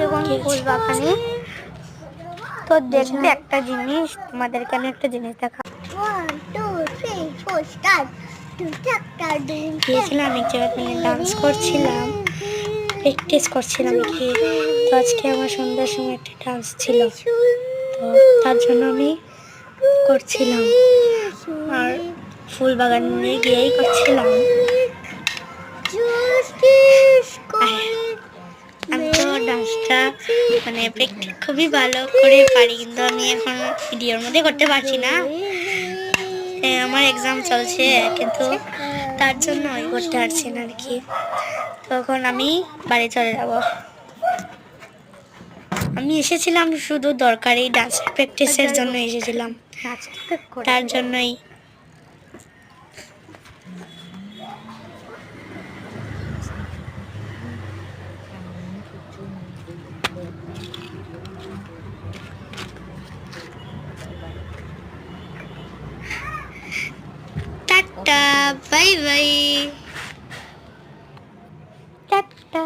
এখন ফুল বাগানে। তো দেখবে একটা জিনিস, তোমাদেরকে আমি একটা জিনিস দেখা গিয়েছিলাম এক জায়গায়, ডান্স করছিলাম, প্র্যাকটিস করছিলাম কি। তো আজকে আমার সন্ধ্যার সময় একটা ডান্স ছিল, তো তার জন্য আমি করছিলাম আর ফুল বাগানে গিয়েই করছিলাম। আমি তো ডান্সটা মানে প্র্যাকটিস খুবই ভালো করে পারি, কিন্তু আমি এখন ভিডিওর মধ্যে করতে পারছি না। আমার এক্সাম চলছে, কিন্তু তার জন্য ওই করতে পারছি না আর কি। তখন আমি বাড়ি চলে যাব। আমি এসেছিলাম শুধু দরকারি ডান্স প্র্যাকটিসের জন্য এসেছিলাম, তার জন্যই। Tata, bye bye, tata.